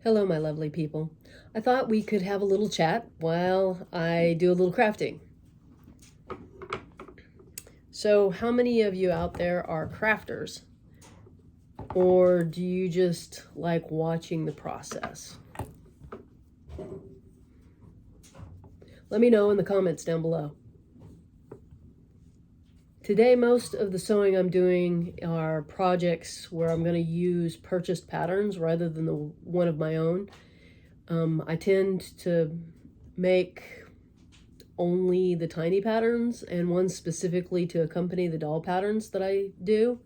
Hello, my lovely people. I thought we could have a little chat while I do a little crafting. So, how many of you out there are crafters? Or do you just like watching the process? Let me know in the comments down below. Today, most of the sewing I'm doing are projects where I'm going to use purchased patterns rather than the one of my own. I tend to make only the tiny patterns and ones specifically to accompany the doll patterns that I do,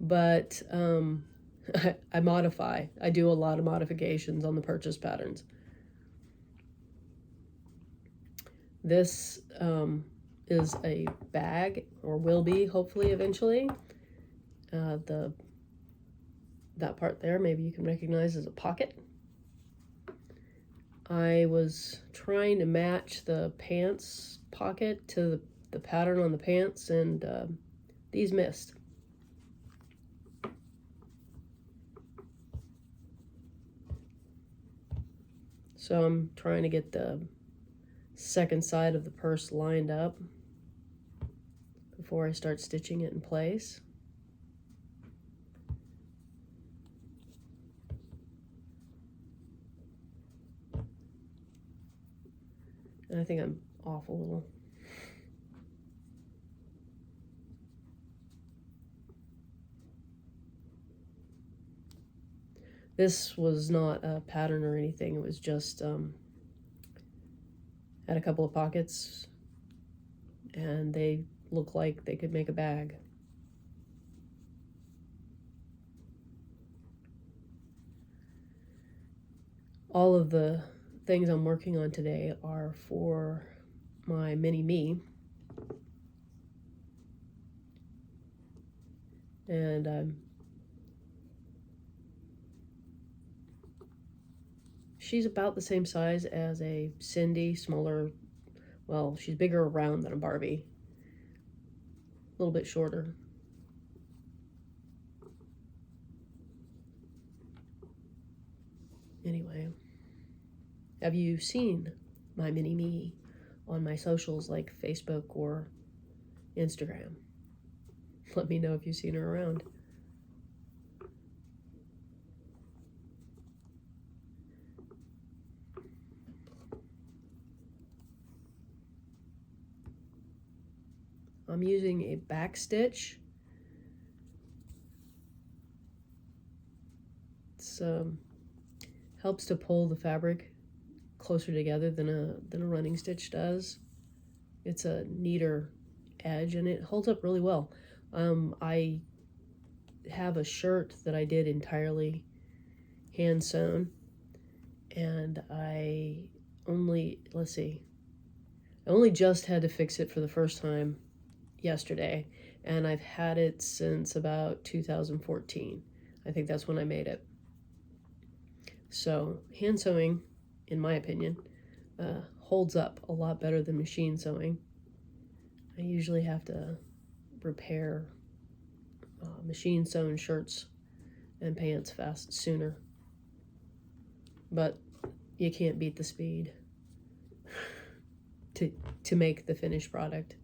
but I modify. I do a lot of modifications on the purchase patterns. This is a bag, or will be hopefully eventually. That part there maybe you can recognize as a pocket. I was trying to match the pants pocket to the pattern on the pants, and these missed. So I'm trying to get the second side of the purse lined up before I start stitching it in place. And I think I'm off a little. This was not a pattern or anything. It was just had a couple of pockets, and they look like they could make a bag. All of the things I'm working on today are for my mini me, and she's about the same size as a Cindy, smaller. Well, she's bigger around than a Barbie, a little bit shorter. Anyway, have you seen my mini me on my socials like Facebook or Instagram? Let me know if you've seen her around. I'm using a back stitch. It's helps to pull the fabric closer together than a running stitch does. It's a neater edge and it holds up really well. I have a shirt that I did entirely hand sewn, and I only just had to fix it for the first time yesterday, and I've had it since about 2014. I think that's when I made it. So hand sewing, in my opinion, holds up a lot better than machine sewing. I usually have to repair machine sewn shirts and pants sooner, but you can't beat the speed to make the finished product.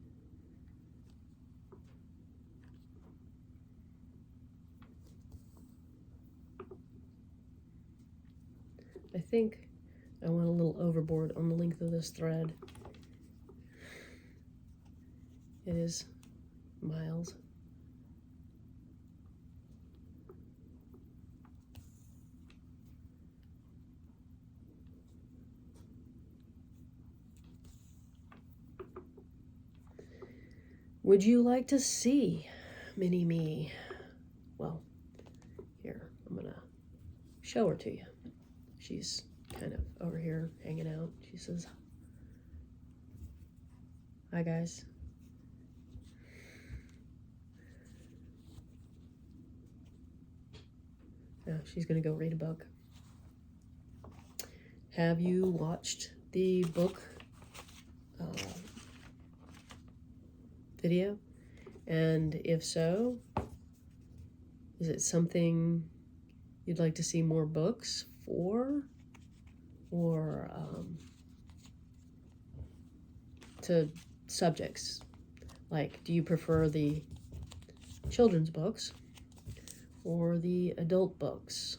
I think I went a little overboard on the length of this thread. It is miles. Would you like to see mini me? Well, here, I'm gonna show her to you. She's kind of over here hanging out. She says, "Hi guys." Now she's gonna go read a book. Have you watched the book video? And if so, is it something you'd like to see more books for, or to subjects. Like, do you prefer the children's books or the adult books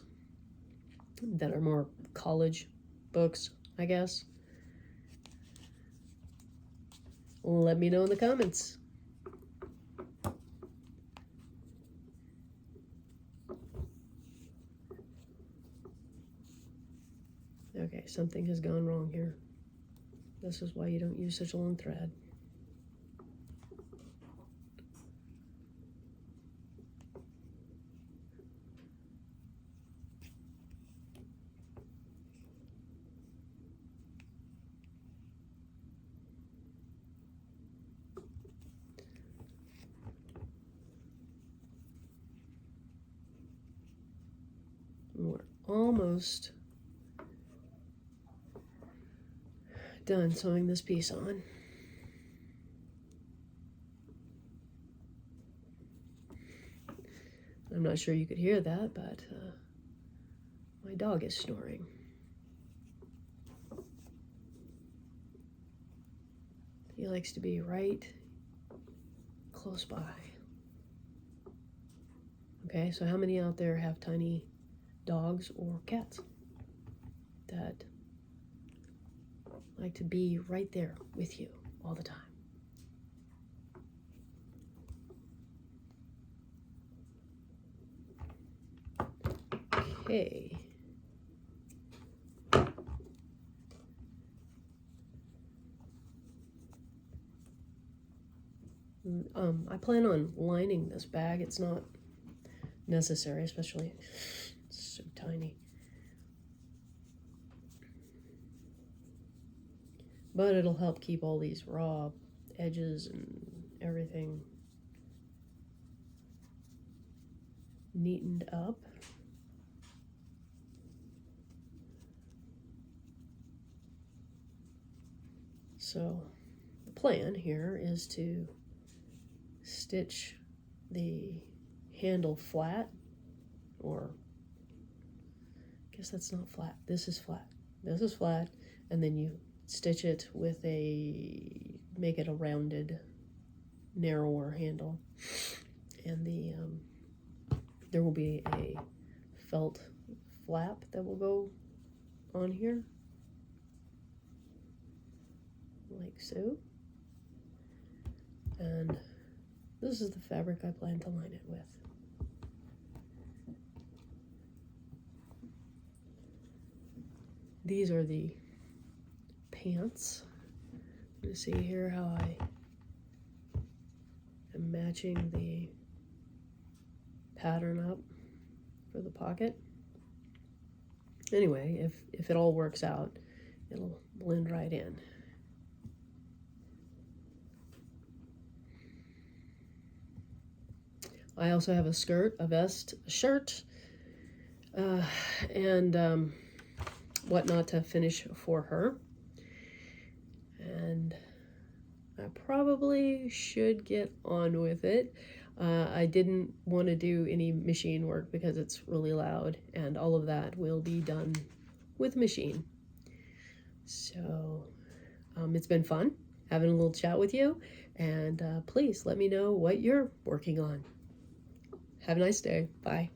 that are more college books, I guess? Let me know in the comments. Okay, something has gone wrong here. This is why you don't use such a long thread. We're almost done sewing this piece on. I'm not sure you could hear that, but my dog is snoring. He likes to be right close by. Okay, so how many out there have tiny dogs or cats that like to be right there with you all the time? Okay. I plan on lining this bag. It's not necessary, especially it's so tiny. But it'll help keep all these raw edges and everything neatened up. So the plan here is to stitch the handle flat, or I guess that's not flat. This is flat. This is flat, and then you stitch it with make it a rounded, narrower handle, and there will be a felt flap that will go on here, like so. And this is the fabric I plan to line it with. These are the pants. You see here how I am matching the pattern up for the pocket. Anyway, if it all works out, it'll blend right in. I also have a skirt, a vest, a shirt, and whatnot to finish for her. And I probably should get on with it. I didn't want to do any machine work because it's really loud, and all of that will be done with machine. So it's been fun having a little chat with you, and please let me know what you're working on. Have a nice day. Bye.